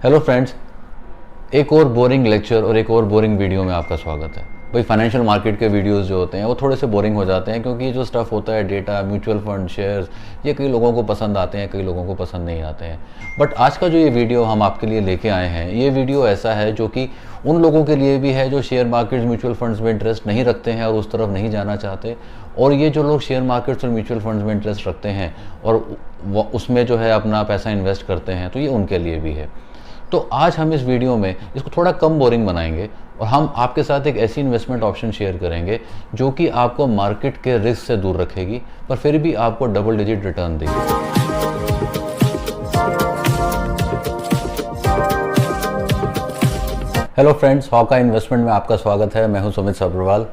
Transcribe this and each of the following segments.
Hello friends, एक और boring lecture और एक और बोरिंग वीडियो में आपका स्वागत है। भाई फाइनेंशियल मार्केट के वीडियोस जो होते हैं वो थोड़े से बोरिंग हो जाते हैं क्योंकि जो स्टफ़ होता है डेटा, म्यूचुअल फंड, शेयर्स, ये कई लोगों को पसंद आते हैं, कई लोगों को पसंद नहीं आते हैं। बट आज का जो ये वीडियो हम आपके लिए लेके आए हैं, ये वीडियो ऐसा है जो कि उन लोगों के लिए भी है जो शेयर मार्केट्स, म्यूचुअल फंड्स में इंटरेस्ट नहीं रखते हैं और उस तरफ नहीं जाना चाहते, और ये जो लोग शेयर मार्केट्स और म्यूचुअल फंड्स में इंटरेस्ट रखते हैं और उसमें जो है अपना पैसा इन्वेस्ट करते हैं, तो ये उनके लिए भी है। तो आज हम इस वीडियो में इसको थोड़ा कम बोरिंग बनाएंगे और हम आपके साथ एक ऐसी इन्वेस्टमेंट ऑप्शन शेयर करेंगे जो कि आपको मार्केट के रिस्क से दूर रखेगी पर फिर भी आपको डबल डिजिट रिटर्न देगी। हेलो फ्रेंड्स, हॉका इन्वेस्टमेंट में आपका स्वागत है। मैं हूं सुमित सब्रवाल।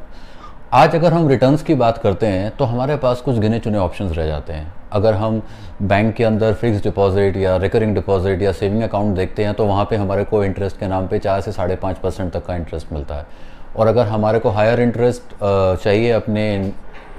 आज अगर हम रिटर्न्स की बात करते हैं तो हमारे पास कुछ गिने चुने ऑप्शंस रह जाते हैं। अगर हम बैंक के अंदर फिक्स डिपॉजिट या रिकरिंग डिपॉजिट या सेविंग अकाउंट देखते हैं तो वहाँ पे हमारे को इंटरेस्ट के नाम पे 4 से 5.5% तक का इंटरेस्ट मिलता है। और अगर हमारे को हायर इंटरेस्ट चाहिए अपने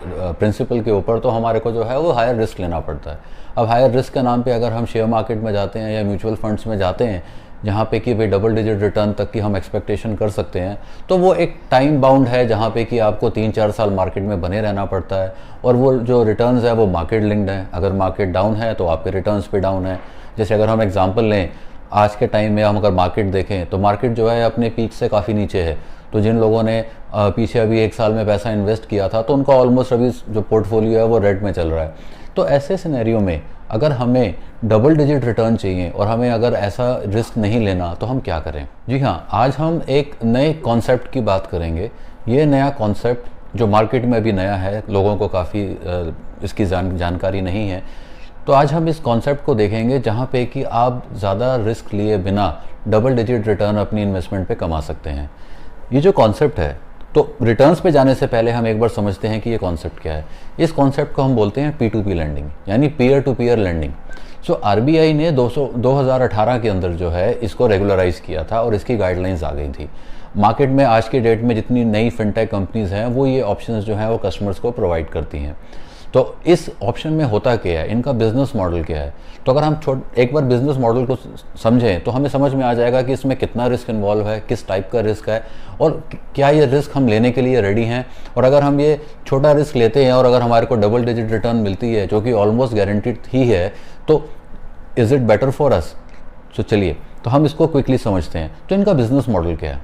प्रिंसिपल के ऊपर तो हमारे को जो है वो हायर रिस्क लेना पड़ता है। अब हायर रिस्क के नाम पे अगर हम शेयर मार्केट में जाते हैं या म्यूचुअल फंड्स में जाते हैं जहाँ पे कि भाई डबल डिजिट रिटर्न तक की हम एक्सपेक्टेशन कर सकते हैं, तो वो एक टाइम बाउंड है जहाँ पे कि आपको 3-4 साल मार्केट में बने रहना पड़ता है। और वो जो रिटर्न्स है वो मार्केट लिंक्ड है। अगर मार्केट डाउन है तो आपके रिटर्न्स पे डाउन है। जैसे अगर हम एग्जांपल लें, आज के टाइम में हम अगर मार्केट देखें तो मार्केट जो है अपने पीक से काफ़ी नीचे है। तो जिन लोगों ने पीछे अभी 1 साल में पैसा इन्वेस्ट किया था तो उनका ऑलमोस्ट अभी जो पोर्टफोलियो है वो रेड में चल रहा है। तो ऐसे सिनेरियो में अगर हमें डबल डिजिट रिटर्न चाहिए और हमें अगर ऐसा रिस्क नहीं लेना तो हम क्या करें? जी हाँ, आज हम एक नए कॉन्सेप्ट की बात करेंगे। ये नया कॉन्सेप्ट जो मार्केट में अभी नया है, लोगों को काफ़ी इसकी जानकारी नहीं है। तो आज हम इस कॉन्सेप्ट को देखेंगे जहाँ पे कि आप ज़्यादा रिस्क लिए बिना डबल डिजिट रिटर्न अपनी इन्वेस्टमेंट पे कमा सकते हैं। ये जो कॉन्सेप्ट है, तो रिटर्न्स पे जाने से पहले हम एक बार समझते हैं कि ये कॉन्सेप्ट क्या है। इस कॉन्सेप्ट को हम बोलते हैं P2P लैंडिंग, यानी peer to peer lending. So RBI ने 2018 के अंदर जो है इसको रेगुलराइज किया था और इसकी गाइडलाइंस आ गई थी। मार्केट में आज के डेट में जितनी नई फिनटेक कंपनीज हैं वो ये ऑप्शंस जो हैं वो कस्टमर्स को प्रोवाइड करती हैं। तो इस ऑप्शन में होता क्या है, इनका बिजनेस मॉडल क्या है? तो अगर हम एक बार बिजनेस मॉडल को समझें तो हमें समझ में आ जाएगा कि इसमें कितना रिस्क इन्वॉल्व है, किस टाइप का रिस्क है और क्या ये रिस्क हम लेने के लिए रेडी हैं। और अगर हम ये छोटा रिस्क लेते हैं और अगर हमारे को डबल डिजिट रिटर्न मिलती है जो कि ऑलमोस्ट गारंटीड ही है, तो is it better for us? तो चलिए, तो हम इसको क्विकली समझते हैं। तो इनका बिजनेस मॉडल क्या है?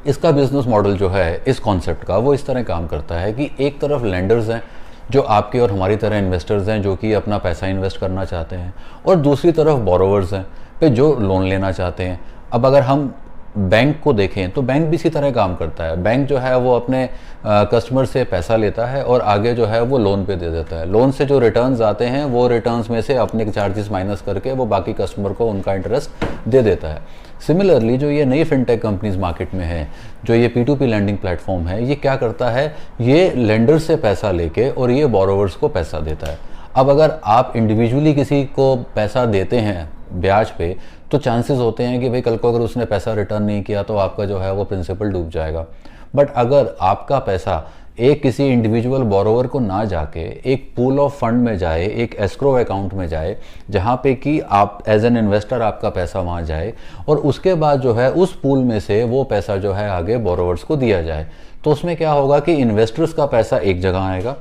इसका बिजनेस मॉडल जो है इस कॉन्सेप्ट का, वो इस तरह काम करता है कि एक तरफ लेंडर्स हैं जो आपके और हमारी तरह इन्वेस्टर्स हैं जो कि अपना पैसा इन्वेस्ट करना चाहते हैं, और दूसरी तरफ बोरोवर्स हैं पे जो लोन लेना चाहते हैं। अब अगर हम बैंक को देखें तो बैंक भी इसी तरह काम करता है। बैंक जो है वो अपने कस्टमर से पैसा लेता है और आगे जो है वो लोन पे दे देता है। लोन से जो रिटर्न्स आते हैं वो रिटर्न्स में से अपने चार्जेस माइनस करके वो बाकी कस्टमर को उनका इंटरेस्ट दे देता है। सिमिलरली जो ये नई फिनटेक कंपनीज मार्केट में है, जो ये P2P लैंडिंग प्लेटफॉर्म है, ये क्या करता है, ये लेंडर से पैसा लेके और ये बोरोवर्स को पैसा देता है। अब अगर आप इंडिविजुअली किसी को पैसा देते हैं ब्याज पे, तो चांसेस होते हैं कि भाई कल को अगर उसने पैसा रिटर्न नहीं किया तो आपका जो है वो प्रिंसिपल डूब जाएगा। बट अगर आपका पैसा एक किसी इंडिविजुअल बोरोवर को ना जाके एक पूल ऑफ फंड में जाए, एक एस्क्रो अकाउंट में जाए, जहाँ पे कि आप एज एन इन्वेस्टर आपका पैसा वहाँ जाए और उसके बाद जो है उस पूल में से वो पैसा जो है आगे बोरोवर्स को दिया जाए, तो उसमें क्या होगा कि इन्वेस्टर्स का पैसा एक जगह आएगा।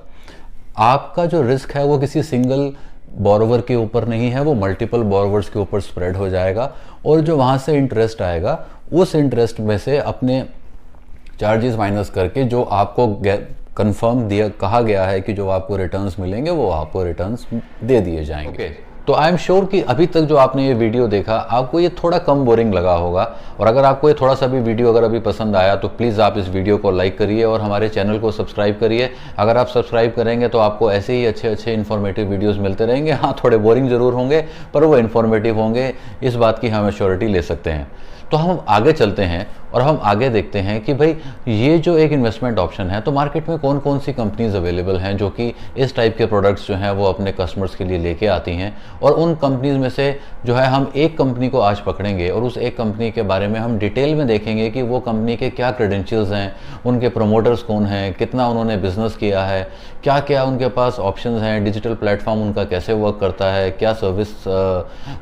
आपका जो रिस्क है वो किसी सिंगल बोरोवर के ऊपर नहीं है, वो मल्टीपल बोरोवर्स के ऊपर स्प्रेड हो जाएगा। और जो वहाँ से इंटरेस्ट आएगा उस इंटरेस्ट में से अपने चार्जेस माइनस करके जो आपको कंफर्म कहा गया है कि जो आपको रिटर्न्स मिलेंगे वो आपको रिटर्न्स दे दिए जाएंगे। तो आई एम श्योर कि अभी तक जो आपने ये वीडियो देखा आपको ये थोड़ा कम बोरिंग लगा होगा। और अगर आपको ये थोड़ा सा भी वीडियो अगर अभी पसंद आया तो प्लीज़ आप इस वीडियो को लाइक करिए और हमारे चैनल को सब्सक्राइब करिए। अगर आप सब्सक्राइब करेंगे तो आपको ऐसे ही अच्छे इन्फॉर्मेटिव वीडियोज़ मिलते रहेंगे। हाँ, थोड़े बोरिंग ज़रूर होंगे पर वो इन्फॉर्मेटिव होंगे, इस बात की हम एश्योरिटी ले सकते हैं। तो हम आगे चलते हैं और हम आगे देखते हैं कि भाई ये जो एक इन्वेस्टमेंट ऑप्शन है, तो मार्केट में कौन कौन सी कंपनीज अवेलेबल हैं जो कि इस टाइप के प्रोडक्ट्स जो हैं वो अपने कस्टमर्स के लिए लेके आती हैं। और उन कंपनीज में से जो है हम एक कंपनी को आज पकड़ेंगे और उस एक कंपनी के बारे में हम डिटेल में देखेंगे कि वो कंपनी के क्या क्रेडेंशियल्स हैं, उनके प्रोमोटर्स कौन हैं, कितना उन्होंने बिजनेस किया है, क्या क्या उनके पास ऑप्शंस हैं, डिजिटल प्लेटफॉर्म उनका कैसे वर्क करता है, क्या सर्विस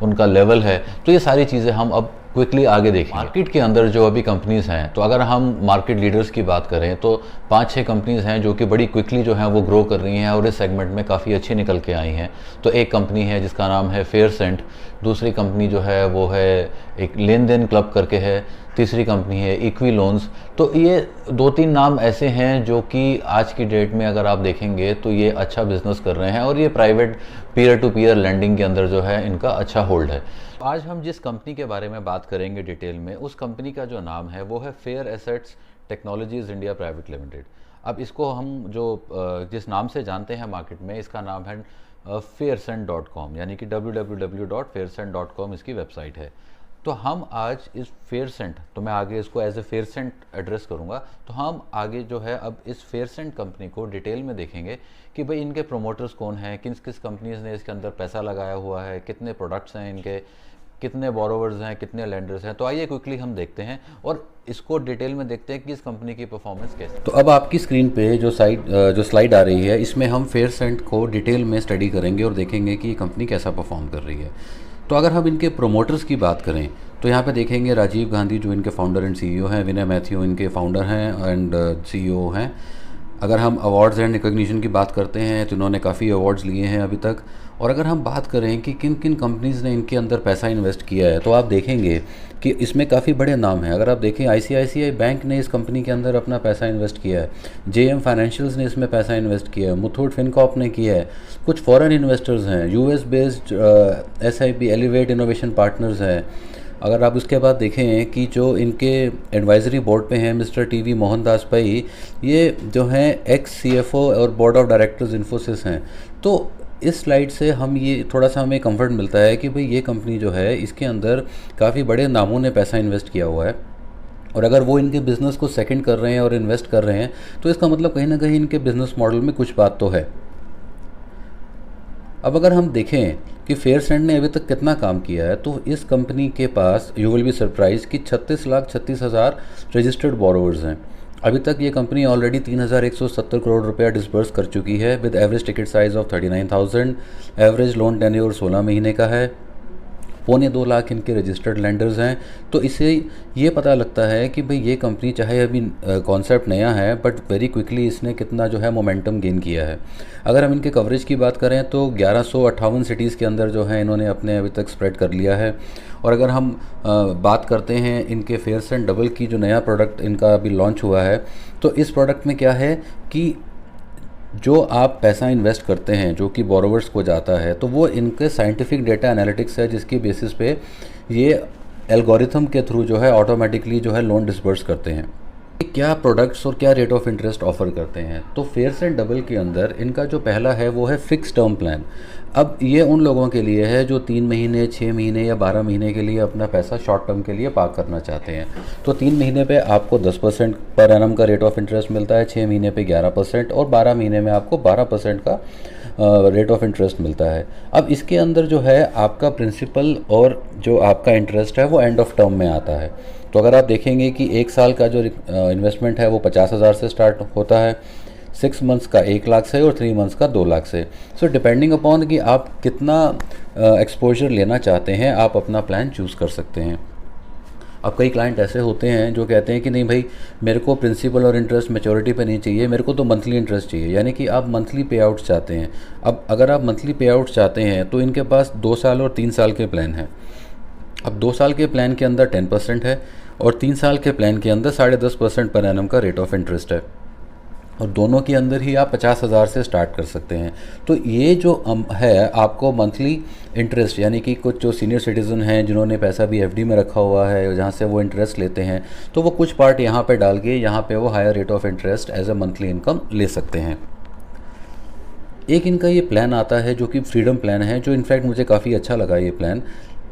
उनका लेवल है। तो ये सारी चीज़ें हम अब क्विकली आगे देखें। मार्केट के अंदर जो अभी कंपनीज हैं, तो अगर हम मार्केट लीडर्स की बात करें तो 5-6 कंपनीज हैं जो कि बड़ी क्विकली जो है वो ग्रो कर रही हैं और इस सेगमेंट में काफ़ी अच्छी निकल के आई हैं। तो एक कंपनी है जिसका नाम है फेयरसेंट, दूसरी कंपनी जो है वो है एक लेन देन क्लब करके है, तीसरी कंपनी है इक्वी लोन्स। तो ये 2-3 नाम ऐसे हैं जो कि आज की डेट में अगर आप देखेंगे तो ये अच्छा बिजनेस कर रहे हैं और ये private peer to peer lending के अंदर जो है इनका अच्छा होल्ड है। आज हम जिस कंपनी के बारे में बात करेंगे डिटेल में, उस कंपनी का जो नाम है वो है fair assets technologies India private limited. अब इसको हम जो जिस नाम से जानते हैं मार्केट में, इसका नाम है faircent.com, यानी कि www.faircent.com इसकी वेबसाइट है। तो हम आज इस फेयरसेंट, तो मैं आगे इसको एज ए फेयरसेंट एड्रेस करूंगा, तो हम आगे जो है अब इस फेयरसेंट कंपनी को डिटेल में देखेंगे कि भाई इनके प्रोमोटर्स कौन हैं, किस किस कंपनीज ने इसके अंदर पैसा लगाया हुआ है, कितने प्रोडक्ट्स हैं इनके, कितने बोरोवर्स हैं, कितने लेंडर्स हैं। तो आइए क्विकली हम देखते हैं और इसको डिटेल में देखते हैं कि इस कंपनी की परफॉर्मेंस कैसे। तो अब आपकी स्क्रीन पे जो स्लाइड आ रही है, इसमें हम फेयरसेंट को डिटेल में स्टडी करेंगे और देखेंगे कि ये कंपनी कैसा परफॉर्म कर रही है। तो अगर हम इनके प्रोमोटर्स की बात करें तो यहाँ पे देखेंगे राजीव गांधी जो इनके फाउंडर एंड सीईओ हैं, विनय मैथ्यू इनके फाउंडर हैं एंड सीईओ हैं। अगर हम अवार्ड्स एंड रिकॉग्निशन की बात करते हैं तो इन्होंने काफ़ी अवार्ड्स लिए हैं अभी तक। और अगर हम बात करें कि किन किन कंपनीज़ ने इनके अंदर पैसा इन्वेस्ट किया है, तो आप देखेंगे कि इसमें काफ़ी बड़े नाम हैं। अगर आप देखें आईसीआईसीआई बैंक ने इस कंपनी के अंदर अपना पैसा इन्वेस्ट किया है, जेएम फाइनेंशियल्स ने इसमें पैसा इन्वेस्ट किया है, मुथूट फिनकॉर्प ने किया है, कुछ फॉरेन इन्वेस्टर्स हैं, US based SIP elevate innovation partners हैं। अगर आप उसके बाद देखें कि जो इनके एडवाइजरी बोर्ड पे हैं मिस्टर टीवी मोहनदास भाई, ये जो हैं एक्स सीएफओ और बोर्ड ऑफ डायरेक्टर्स इन्फोसिस हैं। तो इस स्लाइड से हम ये थोड़ा सा हमें कंफर्ट मिलता है कि भाई ये कंपनी जो है इसके अंदर काफ़ी बड़े नामों ने पैसा इन्वेस्ट किया हुआ है। और अगर वो इनके बिज़नेस को सेकंड कर रहे हैं और इन्वेस्ट कर रहे हैं तो इसका मतलब कहीं ना कहीं इनके बिज़नेस मॉडल में कुछ बात तो है। अब अगर हम देखें कि फेयरसेंट ने अभी तक कितना काम किया है, तो इस कंपनी के पास यू विल बी सरप्राइज कि 36,36,000 रजिस्टर्ड बोरोवर्स हैं। अभी तक ये कंपनी ऑलरेडी 3,170 करोड़ रुपया डिस्बर्स कर चुकी है with average ticket size of 39,000। Average loan tenure 16 महीने का है। 2.25 लाख इनके रजिस्टर्ड लैंडर्स हैं। तो इससे ये पता लगता है कि भाई ये कंपनी चाहे अभी कॉन्सेप्ट नया है बट वेरी क्विकली इसने कितना जो है मोमेंटम गेन किया है। अगर हम इनके कवरेज की बात करें तो 1158 सिटीज़ के अंदर जो है इन्होंने अपने अभी तक स्प्रेड कर लिया है। और अगर हम बात करते हैं इनके फेयरसेंट डबल की, जो नया प्रोडक्ट इनका अभी लॉन्च हुआ है, तो इस प्रोडक्ट में क्या है कि जो आप पैसा इन्वेस्ट करते हैं जो कि बोरोवर्स को जाता है, तो वो इनके साइंटिफिक डेटा एनालिटिक्स है जिसकी बेसिस पे ये एल्गोरिथम के थ्रू जो है ऑटोमेटिकली जो है लोन डिसबर्स करते हैं। क्या प्रोडक्ट्स और क्या रेट ऑफ इंटरेस्ट ऑफर करते हैं, तो फेयरसेंट डबल के अंदर इनका जो पहला है वो है फिक्स टर्म प्लान। अब ये उन लोगों के लिए है जो 3 महीने, 6 महीने या 12 महीने के लिए अपना पैसा शॉर्ट टर्म के लिए पार्क करना चाहते हैं। तो 3 महीने पे आपको 10% पर एनम का रेट ऑफ इंटरेस्ट मिलता है, 6 महीने पे 11% और 12 महीने में आपको 12% का रेट ऑफ इंटरेस्ट मिलता है। अब इसके अंदर जो है आपका प्रिंसिपल और जो आपका इंटरेस्ट है वो एंड ऑफ टर्म में आता है। तो अगर आप देखेंगे कि 1 साल का जो इन्वेस्टमेंट है वो 50,000 से स्टार्ट होता है, 6 मंथ्स का 1 लाख से और 3 मंथ्स का 2 लाख से। सो डिपेंडिंग अपॉन कि आप कितना एक्सपोजर लेना चाहते हैं आप अपना प्लान चूज़ कर सकते हैं। अब कई क्लाइंट ऐसे होते हैं जो कहते हैं कि नहीं भाई मेरे को प्रिंसिपल और इंटरेस्ट मैच्योरिटी पे नहीं चाहिए, मेरे को तो मंथली इंटरेस्ट चाहिए, यानी कि आप मंथली पे आउट्स चाहते हैं। अब अगर आप मंथली पे आउट्स चाहते हैं तो इनके पास 2 साल और 3 साल के प्लान हैं। अब 2 साल के प्लान के अंदर 10% है और 3 साल के प्लान के अंदर 10.5% पर एनम का रेट ऑफ इंटरेस्ट है। और दोनों के अंदर ही आप 50,000 से स्टार्ट कर सकते हैं। तो ये जो है आपको मंथली इंटरेस्ट, यानी कि कुछ जो सीनियर सिटीज़न हैं जिन्होंने पैसा भी एफडी में रखा हुआ है जहाँ से वो इंटरेस्ट लेते हैं, तो वो कुछ पार्ट यहाँ पे डाल के यहाँ पे वो higher rate of interest as a monthly income ले सकते हैं। एक इनका ये प्लान आता है जो कि फ्रीडम प्लान है, जो इनफैक्ट मुझे काफ़ी अच्छा लगा ये प्लान।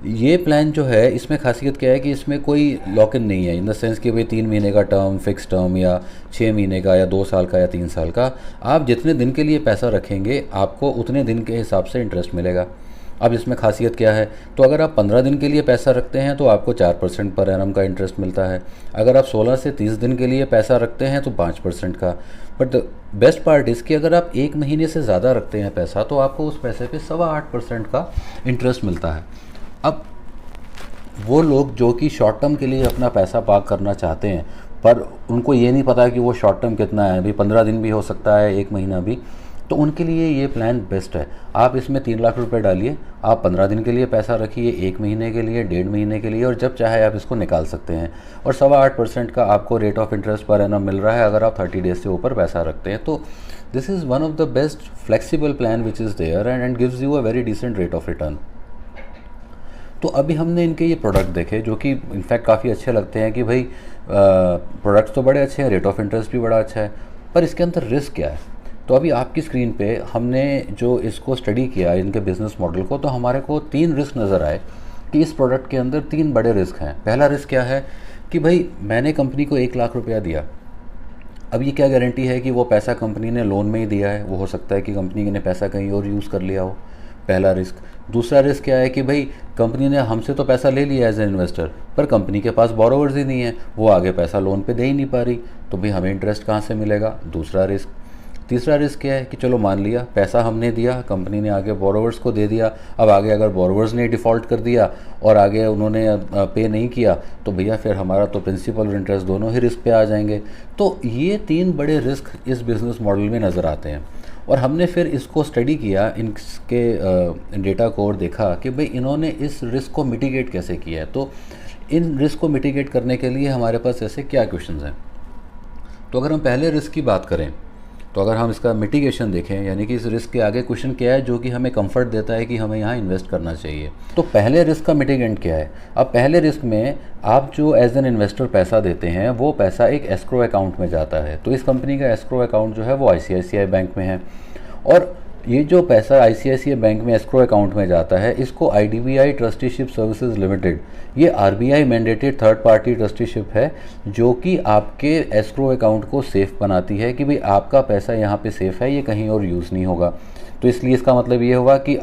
ये प्लान जो है इसमें खासियत क्या है कि इसमें कोई लॉक इन नहीं है, इन द सेंस कि भाई 3 महीने का टर्म, फिक्स टर्म, या 6 महीने का, या 2 साल का, या 3 साल का। आप जितने दिन के लिए पैसा रखेंगे आपको उतने दिन के हिसाब से इंटरेस्ट मिलेगा। अब इसमें खासियत क्या है, तो अगर आप 15 दिन के लिए पैसा रखते हैं तो आपको 4% पर एनम का इंटरेस्ट मिलता है। अगर आप 16 से 30 दिन के लिए पैसा रखते हैं तो 5% का। But the best part is कि अगर आप 1 महीने से ज़्यादा रखते हैं पैसा तो आपको उस पैसे पे 8.25% का इंटरेस्ट मिलता है। अब वो लोग जो कि शॉर्ट टर्म के लिए अपना पैसा पार्क करना चाहते हैं पर उनको ये नहीं पता कि वो शॉर्ट टर्म कितना है, अभी 15 दिन भी हो सकता है, 1 महीना भी, तो उनके लिए ये प्लान बेस्ट है। आप इसमें 3 लाख रुपए डालिए, आप 15 दिन के लिए पैसा रखिए, 1 महीने के लिए, 1.5 महीने के लिए, और जब चाहे आप इसको निकाल सकते हैं। और 8.25% का आपको rate of interest per annum मिल रहा है अगर आप 30 डेज से ऊपर पैसा रखते हैं। तो this is one of the best flexible plan which is there and gives you a very decent rate of return. तो अभी हमने इनके ये प्रोडक्ट देखे जो कि इनफैक्ट काफ़ी अच्छे लगते हैं कि भाई प्रोडक्ट्स तो बड़े अच्छे हैं, रेट ऑफ इंटरेस्ट भी बड़ा अच्छा है, पर इसके अंदर रिस्क क्या है। तो अभी आपकी स्क्रीन पे हमने जो इसको स्टडी किया इनके बिज़नेस मॉडल को, तो हमारे को 3 रिस्क नज़र आए कि इस प्रोडक्ट के अंदर 3 बड़े रिस्क हैं। पहला रिस्क क्या है कि भाई मैंने कंपनी को 1 लाख रुपया दिया, अब ये क्या गारंटी है कि वो पैसा कंपनी ने लोन में ही दिया है, वो हो सकता है कि कंपनी ने पैसा कहीं और यूज़ कर लिया हो। पहला रिस्क। दूसरा रिस्क क्या है कि भाई कंपनी ने हमसे तो पैसा ले लिया एज ए इन्वेस्टर, पर कंपनी के पास बोरोवर्स ही नहीं है, वो आगे पैसा लोन पे दे ही नहीं पा रही, तो भाई हमें इंटरेस्ट कहाँ से मिलेगा, दूसरा रिस्क। तीसरा रिस्क क्या है कि चलो मान लिया पैसा हमने दिया, कंपनी ने आगे बोरोवर्स को दे दिया, अब आगे अगर बोरोवर्स ने डिफ़ॉल्ट कर दिया और आगे उन्होंने पे नहीं किया तो भैया फिर हमारा तो प्रिंसिपल और इंटरेस्ट दोनों ही रिस्क पे आ जाएंगे। तो ये 3 बड़े रिस्क इस बिज़नेस मॉडल में नज़र आते हैं। और हमने फिर इसको स्टडी किया, इनके डेटा को, और देखा कि भाई इन्होंने इस रिस्क को मिटिगेट कैसे किया है। तो इन रिस्क को मिटिगेट करने के लिए हमारे पास ऐसे क्या क्वेश्चंस हैं। तो अगर हम पहले रिस्क की बात करें, तो अगर हम इसका मिटिगेशन देखें, यानी कि इस रिस्क के आगे क्वेश्चन क्या है जो कि हमें कंफर्ट देता है कि हमें यहाँ इन्वेस्ट करना चाहिए। तो पहले रिस्क का मिटिगेंट क्या है। अब पहले रिस्क में आप जो एज एन इन्वेस्टर पैसा देते हैं वो पैसा एक एस्क्रो अकाउंट में जाता है। तो इस कंपनी का एस्क्रो अकाउंट जो है वो ICICI बैंक में है, और ये जो पैसा ICICI बैंक में एस्क्रो अकाउंट में जाता है इसको IDBI ट्रस्टीशिप सर्विसेज लिमिटेड, ये RBI mandated third party trusteeship है जो कि आपके एस्क्रो अकाउंट को सेफ़ बनाती है कि भाई आपका पैसा यहाँ पे सेफ़ है, ये कहीं और यूज़ नहीं होगा। तो इसलिए इसका मतलब ये हुआ कि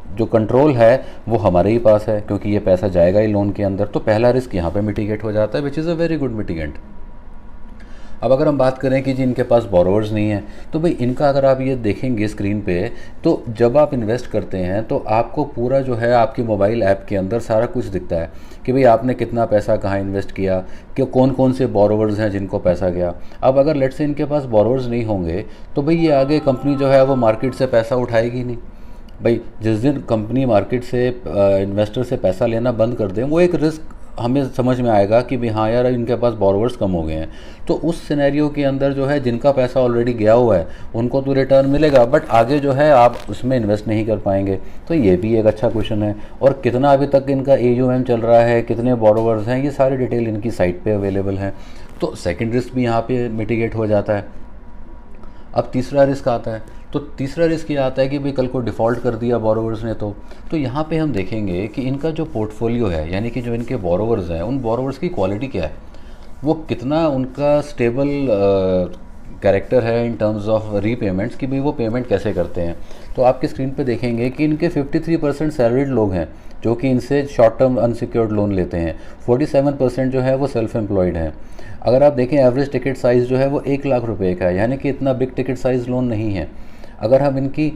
जो कंट्रोल है वो हमारे ही पास है, क्योंकि ये पैसा जाएगा ही लोन के अंदर। तो पहला रिस्क यहाँ पे मिटिगेट हो जाता है, which is a very good mitigant. अब अगर हम बात करें कि जी इनके पास बोरोवर्स नहीं है, तो भाई इनका अगर आप ये देखेंगे स्क्रीन पे, तो जब आप इन्वेस्ट करते हैं तो आपको पूरा जो है आपकी मोबाइल ऐप के अंदर सारा कुछ दिखता है कि भाई आपने कितना पैसा कहाँ इन्वेस्ट किया, कि कौन कौन से बोरोवर्स हैं जिनको पैसा गया। अब अगर लेट्स से इनके पास बोरोवर्स नहीं होंगे तो भाई ये आगे कंपनी जो है वो मार्केट से पैसा उठाएगी नहीं। भाई जिस दिन कंपनी मार्केट से इन्वेस्टर से पैसा लेना बंद कर दें, वो एक रिस्क हमें समझ में आएगा कि भाई हाँ यार इनके पास बोरोवर्स कम हो गए हैं। तो उस सिनेरियो के अंदर जो है जिनका पैसा ऑलरेडी गया हुआ है उनको तो रिटर्न मिलेगा, बट आगे जो है आप उसमें इन्वेस्ट नहीं कर पाएंगे। तो ये भी एक अच्छा क्वेश्चन है। और कितना अभी तक इनका AUM चल रहा है, कितने बोरोवर्स हैं, ये सारी डिटेल इनकी साइट पे अवेलेबल है। तो सेकेंड रिस्क भी यहाँ पे मिटिगेट हो जाता है। अब तीसरा रिस्क आता है, तो तीसरा रिस्क ये आता है कि भाई कल को डिफ़ॉल्ट कर दिया बोरोवर्स ने, तो यहाँ पे हम देखेंगे कि इनका जो पोर्टफोलियो है, यानी कि जो इनके बोरोवर्स हैं उन बोरोवर्स की क्वालिटी क्या है, वो कितना उनका स्टेबल कैरेक्टर है इन टर्म्स ऑफ रीपेमेंट्स, कि भाई वो पेमेंट कैसे करते हैं। तो आपकी स्क्रीन पे देखेंगे कि इनके 53% सैलरीड लोग हैं जो कि इनसे शॉर्ट टर्म अनसिक्योर्ड लोन लेते हैं, 47% जो है वो सेल्फ एम्प्लॉयड हैं। अगर आप देखें एवरेज टिकट साइज़ जो है वो 1 लाख रुपए का है, यानी कि इतना बिग टिकट साइज़ लोन नहीं है। अगर हम इनकी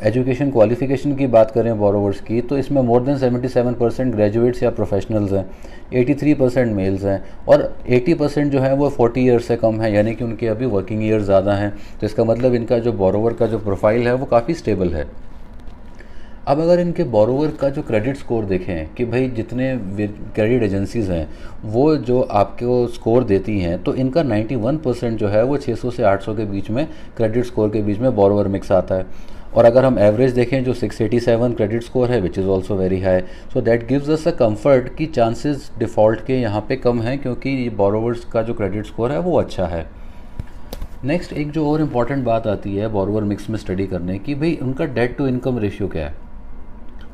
एजुकेशन क्वालिफ़िकेशन की बात करें बोरोवर्स की, तो इसमें मोर देन 77% ग्रेजुएट्स या प्रोफेशनल्स हैं, 83% मेल्स हैं, और 80% जो है वो 40 ईयर्स से कम है, यानी कि उनके अभी वर्किंग ईयर्स ज़्यादा हैं। तो इसका मतलब इनका जो बोरोवर का जो प्रोफाइल है वो काफ़ी स्टेबल है। अब अगर इनके बोरोवर का जो क्रेडिट स्कोर देखें कि भाई जितने क्रेडिट एजेंसीज़ हैं वो जो आपको स्कोर देती हैं, तो इनका 91% जो है वो 600 से 800 के बीच में क्रेडिट स्कोर के बीच में बोरोवर मिक्स आता है। और अगर हम एवरेज देखें जो 687 क्रेडिट स्कोर है, which is also very high. So that gives us a comfort कि चांसेस डिफ़ॉल्ट के यहाँ पे कम हैं, क्योंकि ये बोरोवर्स का जो क्रेडिट स्कोर है वो अच्छा है। नेक्स्ट एक जो और इम्पॉर्टेंट बात आती है बोरोवर मिक्स में स्टडी करने की, भाई उनका डेट टू इनकम रेशियो क्या है।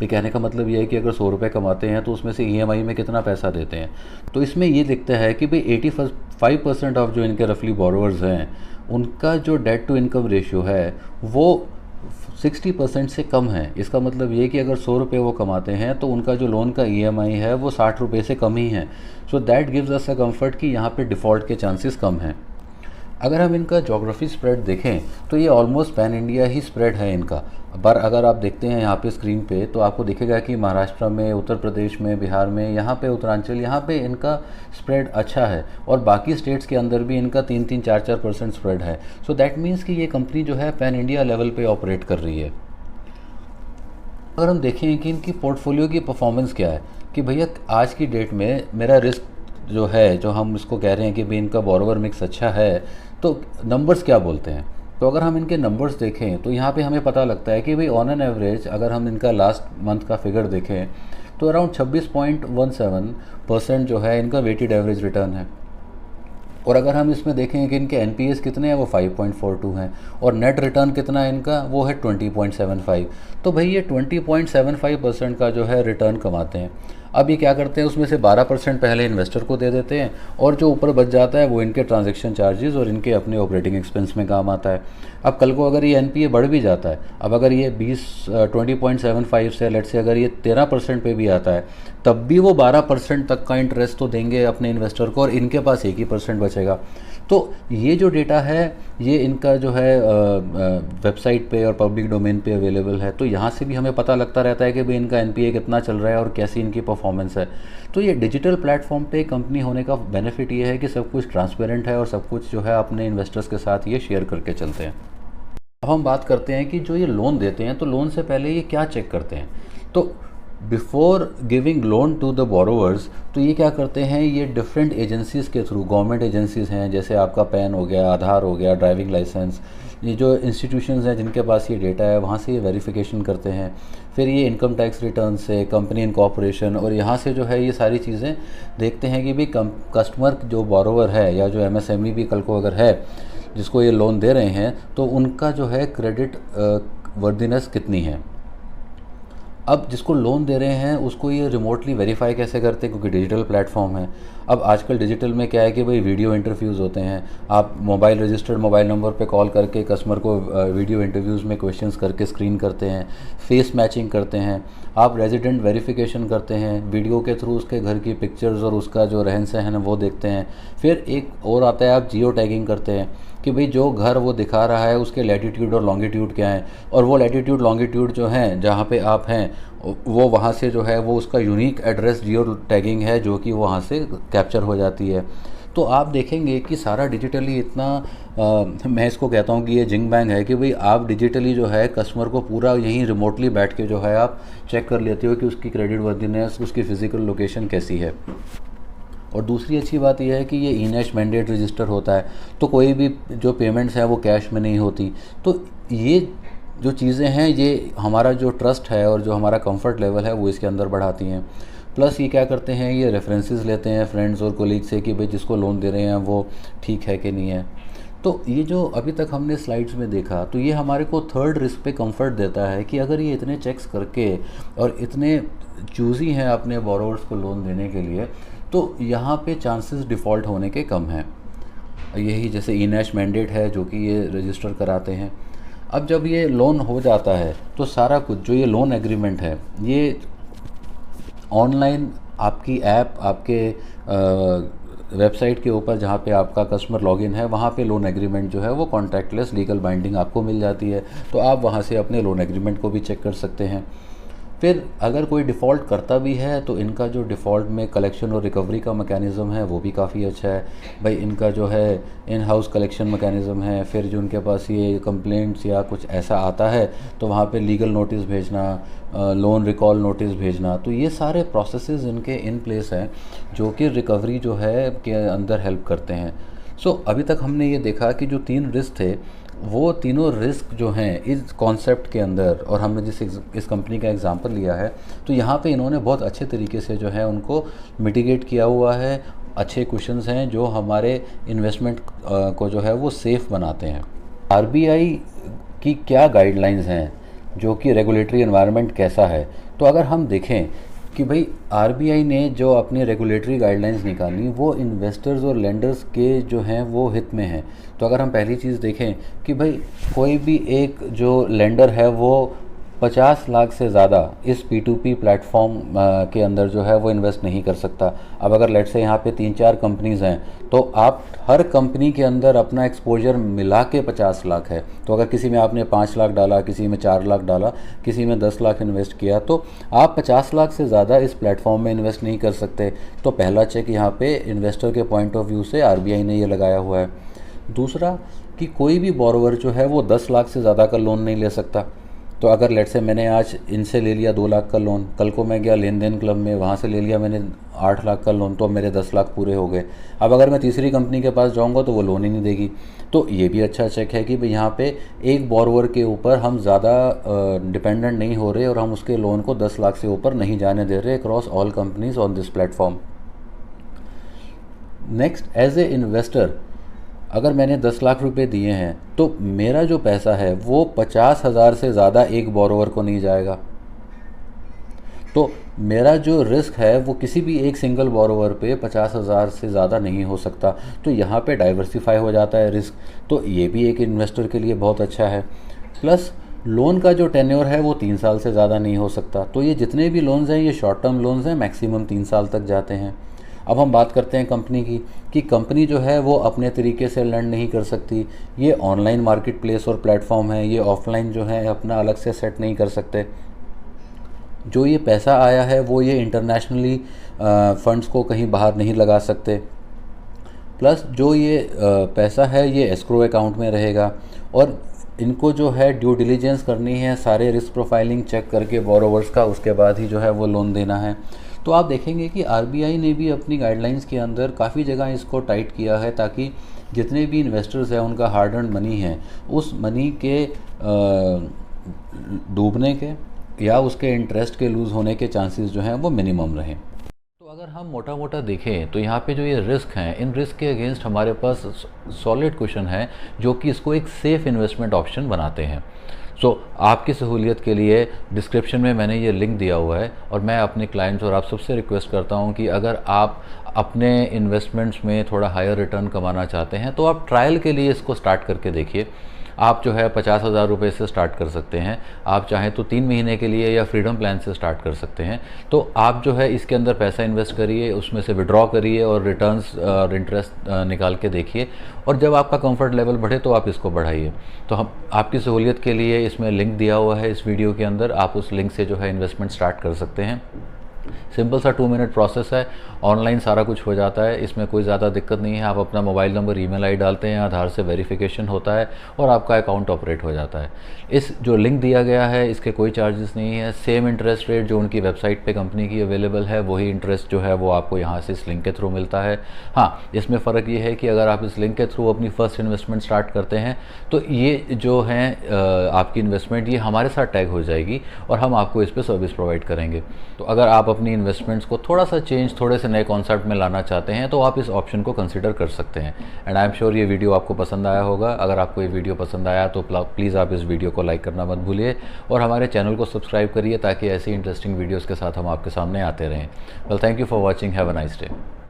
ये कहने का मतलब ये है कि अगर 100 रुपये कमाते हैं तो उसमें से ईएमआई में कितना पैसा देते हैं। तो इसमें ये दिखता है कि भाई 85% ऑफ जो इनके रफली बोरोवर्स हैं उनका जो डेट टू इनकम रेशियो है वो 60% से कम है। इसका मतलब ये कि अगर 100 रुपये वो कमाते हैं तो उनका जो लोन का ईएमआई है वो 60 रुपये से कम ही है। So that gives us a comfort कि यहाँ पे डिफ़ॉल्ट के चांसेस कम हैं। अगर हम इनका जोग्राफी स्प्रेड देखें तो ये ऑलमोस्ट पैन इंडिया ही स्प्रेड है इनका। पर अगर आप देखते हैं यहाँ पे स्क्रीन पे तो आपको दिखेगा कि महाराष्ट्र में, उत्तर प्रदेश में, बिहार में, यहाँ पे उत्तरांचल, यहाँ पे इनका स्प्रेड अच्छा है और बाकी स्टेट्स के अंदर भी इनका 3-3, 4-4% स्प्रेड है। सो दैट मीन्स कि ये कंपनी जो है पैन इंडिया लेवल पे ऑपरेट कर रही है। अगर हम देखें कि इनकी पोर्टफोलियो की परफॉर्मेंस क्या है कि भैया आज की डेट में मेरा रिस्क जो है, जो हम इसको कह रहे हैं कि भाई इनका बोरोवर मिक्स अच्छा है, तो नंबर्स क्या बोलते हैं। तो अगर हम इनके नंबर्स देखें तो यहाँ पे हमें पता लगता है कि भाई ऑन एन एवरेज अगर हम इनका लास्ट मंथ का फिगर देखें तो अराउंड 26.17% जो है इनका वेटेड एवरेज रिटर्न है। और अगर हम इसमें देखें कि इनके एनपीएस कितने हैं वो 5.42 हैं और नेट रिटर्न कितना है इनका वो है 20.75। तो भाई ये 20.75% का जो है रिटर्न कमाते हैं। अब ये क्या करते हैं, उसमें से 12% पहले इन्वेस्टर को दे देते हैं और जो ऊपर बच जाता है वो इनके ट्रांजैक्शन चार्जेस और इनके अपने ऑपरेटिंग एक्सपेंस में काम आता है। अब कल को अगर ये एनपीए बढ़ भी जाता है, अब अगर ये 20.75 से लेट से अगर ये 13% पे भी आता है तब भी वो 12% तक का इंटरेस्ट तो देंगे अपने इन्वेस्टर को और इनके पास 1% बचेगा। तो ये जो डेटा है ये इनका जो है वेबसाइट पे और पब्लिक डोमेन पे अवेलेबल है। तो यहाँ से भी हमें पता लगता रहता है कि भाई इनका एनपीए कितना चल रहा है और कैसी इनकी परफॉर्मेंस है। तो ये डिजिटल प्लेटफॉर्म पे कंपनी होने का बेनिफिट ये है कि सब कुछ ट्रांसपेरेंट है और सब कुछ जो है अपने इन्वेस्टर्स के साथ ये शेयर करके चलते हैं। अब हम बात करते हैं कि जो ये लोन देते हैं तो लोन से पहले ये क्या चेक करते हैं। तो before giving loan to the borrowers तो ये क्या करते हैं, ये डिफरेंट एजेंसीज़ के थ्रू, गवर्नमेंट एजेंसीज़ हैं जैसे आपका पैन हो गया, आधार हो गया, ड्राइविंग लाइसेंस, ये जो इंस्टीट्यूशंस हैं जिनके पास ये डेटा है वहाँ से ये वेरिफिकेशन करते हैं। फिर ये इनकम टैक्स रिटर्न से, कंपनी इनकॉर्पोरेशन, और यहाँ से जो है ये सारी चीज़ें देखते हैं कि भाई कस्टमर जो बोरोवर है या जो एमएसएमई भी कल को अगर है जिसको ये लोन दे रहे हैं तो उनका जो है क्रेडिट वर्दीनेस कितनी है। अब जिसको लोन दे रहे हैं उसको ये रिमोटली वेरीफाई कैसे करते हैं, क्योंकि डिजिटल प्लेटफॉर्म है। अब आजकल डिजिटल में क्या है कि भाई वीडियो इंटरव्यूज़ होते हैं, आप मोबाइल रजिस्टर्ड मोबाइल नंबर पे कॉल करके कस्टमर को वीडियो इंटरव्यूज़ में क्वेश्चंस करके स्क्रीन करते हैं, फेस मैचिंग करते हैं, आप रेजिडेंट वेरिफिकेशन करते हैं, वीडियो के थ्रू उसके घर की पिक्चर्स और उसका जो रहन सहन है वो देखते हैं। फिर एक और आता है, आप जियो टैगिंग करते हैं कि भाई जो घर वो दिखा रहा है उसके लैटिट्यूड और लॉन्गिट्यूड क्या है, और वो लैटिट्यूड लॉन्गिट्यूड जो हैं जहाँ पे आप हैं वो वहाँ से जो है वो उसका यूनिक एड्रेस जियो टैगिंग है जो कि वहाँ से कैप्चर हो जाती है। तो आप देखेंगे कि सारा डिजिटली इतना मैं इसको कहता हूँ कि ये जिंग बैंग है कि भाई आप डिजिटली जो है कस्टमर को पूरा यहीं रिमोटली बैठ के जो है आप चेक कर लेते हो कि उसकी क्रेडिट वर्दीनेस, उसकी फ़िज़िकल लोकेशन कैसी है। और दूसरी अच्छी बात यह है कि ये ई-नैश मैंडेट रजिस्टर होता है, तो कोई भी जो पेमेंट्स हैं वो कैश में नहीं होती। तो ये जो चीज़ें हैं ये हमारा जो ट्रस्ट है और जो हमारा कंफर्ट लेवल है वो इसके अंदर बढ़ाती हैं। प्लस ये क्या करते हैं, ये रेफरेंसेस लेते हैं फ्रेंड्स और कोलीग से कि भाई जिसको लोन दे रहे हैं वो ठीक है कि नहीं है। तो ये जो अभी तक हमने स्लाइड्स में देखा तो ये हमारे को थर्ड रिस्क पे कंफर्ट देता है कि अगर ये इतने चेक्स करके और इतने चूज़ी हैं अपने बोरोवर्स को लोन देने के लिए तो यहाँ पे चांसेस डिफ़ॉल्ट होने के कम हैं। यही जैसे ई-नैश मैंडेट है जो कि ये रजिस्टर कराते हैं। अब जब ये लोन हो जाता है तो सारा कुछ जो ये लोन एग्रीमेंट है ये ऑनलाइन आपकी ऐप, आपके वेबसाइट के ऊपर जहाँ पे आपका कस्टमर लॉगिन है वहाँ पे लोन एग्रीमेंट जो है वो कॉन्ट्रैक्टलेस लीगल बाइंडिंग आपको मिल जाती है। तो आप वहाँ से अपने लोन एग्रीमेंट को भी चेक कर सकते हैं। फिर अगर कोई डिफ़ॉल्ट करता भी है तो इनका जो डिफ़ॉल्ट में कलेक्शन और रिकवरी का मैकेनिज़्म है वो भी काफ़ी अच्छा है। भाई इनका जो है इन हाउस कलेक्शन मैकेनिज़्म है। फिर जो उनके पास ये कंप्लेंट्स या कुछ ऐसा आता है तो वहाँ पे लीगल नोटिस भेजना, लोन रिकॉल नोटिस भेजना, तो ये सारे प्रोसेसेस इनके इन प्लेस हैं जो कि रिकवरी जो है के अंदर हेल्प करते हैं। सो अभी तक हमने ये देखा कि जो 3 रिस्क थे वो तीनों रिस्क जो हैं इस कॉन्सेप्ट के अंदर, और हमने जिस इस कंपनी का एग्जांपल लिया है तो यहाँ पे इन्होंने बहुत अच्छे तरीके से जो है उनको मिटिगेट किया हुआ है। अच्छे क्वेश्चंस हैं जो हमारे इन्वेस्टमेंट को जो है वो सेफ़ बनाते हैं। आरबीआई की क्या गाइडलाइंस हैं जो कि रेगुलेटरी एनवायरनमेंट कैसा है। तो अगर हम देखें कि भाई आरबीआई ने जो अपनी रेगुलेटरी गाइडलाइंस निकाली वो इन्वेस्टर्स और लेंडर्स के जो हैं वो हित में है। तो अगर हम पहली चीज़ देखें कि भाई कोई भी एक जो लेंडर है वो 50 लाख से ज़्यादा इस P2P प्लेटफॉर्म के अंदर जो है वो इन्वेस्ट नहीं कर सकता। अब अगर लेट से यहाँ पे 3-4 कंपनीज़ हैं तो आप हर कंपनी के अंदर अपना एक्सपोजर मिला के 50 लाख है। तो अगर किसी में आपने 5 लाख डाला, किसी में 4 लाख डाला, किसी में 10 लाख इन्वेस्ट किया, तो आप 50 लाख से ज़्यादा इस प्लेटफॉर्म में इन्वेस्ट नहीं कर सकते। तो पहला चेक यहाँ पे इन्वेस्टर के पॉइंट ऑफ व्यू से आरबीआई ने ये लगाया हुआ है। दूसरा कि कोई भी बोरोवर जो है वो 10 लाख से ज़्यादा का लोन नहीं ले सकता। तो अगर लेट से मैंने आज इनसे ले लिया 2 लाख का लोन, कल को मैं गया लेन देन क्लब में, वहाँ से ले लिया मैंने 8 लाख का लोन, तो अब मेरे 10 लाख पूरे हो गए। अब अगर मैं तीसरी कंपनी के पास जाऊँगा तो वो लोन ही नहीं देगी। तो ये भी अच्छा चेक है कि भाई यहाँ पे एक बोरोवर के ऊपर हम ज़्यादा डिपेंडेंट नहीं हो रहे और हम उसके लोन को 10 लाख से ऊपर नहीं जाने दे रहे across all companies on this platform. Next, as a investor अगर मैंने 10 लाख रुपए दिए हैं तो मेरा जो पैसा है वो 50,000 से ज़्यादा एक बोरोवर को नहीं जाएगा। तो मेरा जो रिस्क है वो किसी भी एक सिंगल बोरोवर पे 50,000 से ज़्यादा नहीं हो सकता। तो यहाँ पे डाइवर्सिफाई हो जाता है रिस्क। तो ये भी एक इन्वेस्टर के लिए बहुत अच्छा है। प्लस लोन का जो टेन्योर है वो 3 साल से ज़्यादा नहीं हो सकता। तो ये जितने भी लोन्स हैं ये शॉर्ट टर्म लोन्स हैं, मैक्सिमम 3 साल तक जाते हैं। अब हम बात करते हैं कंपनी की कि कंपनी जो है वो अपने तरीके से लैंड नहीं कर सकती। ये ऑनलाइन मार्केट प्लेस और प्लेटफॉर्म है, ये ऑफलाइन जो है अपना अलग से सेट नहीं कर सकते। जो ये पैसा आया है वो ये इंटरनेशनली फंड्स को कहीं बाहर नहीं लगा सकते। प्लस जो ये पैसा है ये एस्क्रो अकाउंट में रहेगा और इनको जो है ड्यू डिलीजेंस करनी है, सारे रिस्क प्रोफाइलिंग चेक करके बोरोवर्स का, उसके बाद ही जो है वो लोन देना है। तो आप देखेंगे कि आरबीआई ने भी अपनी गाइडलाइंस के अंदर काफ़ी जगह इसको टाइट किया है ताकि जितने भी इन्वेस्टर्स हैं उनका हार्ड अर्न मनी है उस मनी के डूबने के या उसके इंटरेस्ट के लूज़ होने के चांसेस जो हैं वो मिनिमम रहें। तो अगर हम मोटा मोटा देखें तो यहाँ पे जो ये रिस्क हैं, इन रिस्क के अगेंस्ट हमारे पास सॉलिड क्वेश्चन है जो कि इसको एक सेफ़ इन्वेस्टमेंट ऑप्शन बनाते हैं। सो आपकी सहूलियत के लिए डिस्क्रिप्शन में मैंने ये लिंक दिया हुआ है और मैं अपने क्लाइंट्स और आप सबसे रिक्वेस्ट करता हूँ कि अगर आप अपने इन्वेस्टमेंट्स में थोड़ा हायर रिटर्न कमाना चाहते हैं तो आप ट्रायल के लिए इसको स्टार्ट करके देखिए। आप जो है 50,000 रुपये से स्टार्ट कर सकते हैं। आप चाहें तो 3 महीने के लिए या फ्रीडम प्लान से स्टार्ट कर सकते हैं। तो आप जो है इसके अंदर पैसा इन्वेस्ट करिए, उसमें से विड्रॉ करिए और रिटर्न्स और इंटरेस्ट निकाल के देखिए और जब आपका कंफर्ट लेवल बढ़े तो आप इसको बढ़ाइए। तो हम आपकी सहूलियत के लिए इसमें लिंक दिया हुआ है इस वीडियो के अंदर, आप उस लिंक से जो है इन्वेस्टमेंट स्टार्ट कर सकते हैं। सिंपल सा 2 मिनट प्रोसेस है, ऑनलाइन सारा कुछ हो जाता है, इसमें कोई ज़्यादा दिक्कत नहीं है। आप अपना मोबाइल नंबर, ईमेल आईडी डालते हैं, आधार से वेरिफिकेशन होता है और आपका अकाउंट ऑपरेट हो जाता है। इस जो लिंक दिया गया है इसके कोई चार्जेस नहीं है। सेम इंटरेस्ट रेट जो उनकी वेबसाइट पे कंपनी की अवेलेबल है वही इंटरेस्ट जो है वो आपको यहाँ से इस लिंक के थ्रू मिलता है। हाँ, इसमें फ़र्क ये है कि अगर आप इस लिंक के थ्रू अपनी फ़र्स्ट इन्वेस्टमेंट स्टार्ट करते हैं तो ये जो है आपकी इन्वेस्टमेंट ये हमारे साथ टैग हो जाएगी और हम आपको इस पर सर्विस प्रोवाइड करेंगे। तो अगर आप अपनी इन्वेस्टमेंट्स को थोड़ा सा चेंज, थोड़े से नए कॉन्सेप्ट में लाना चाहते हैं तो आप इस ऑप्शन को कंसिडर कर सकते हैं। एंड आई एम श्योर ये वीडियो आपको पसंद आया होगा। अगर आपको ये वीडियो पसंद आया तो प्लीज़ आप इस वीडियो को लाइक करना मत भूलिए और हमारे चैनल को सब्सक्राइब करिए ताकि ऐसी इंटरेस्टिंग वीडियोज़ के साथ हम आपके सामने आते रहें। Well, thank you for watching. Have a nice day.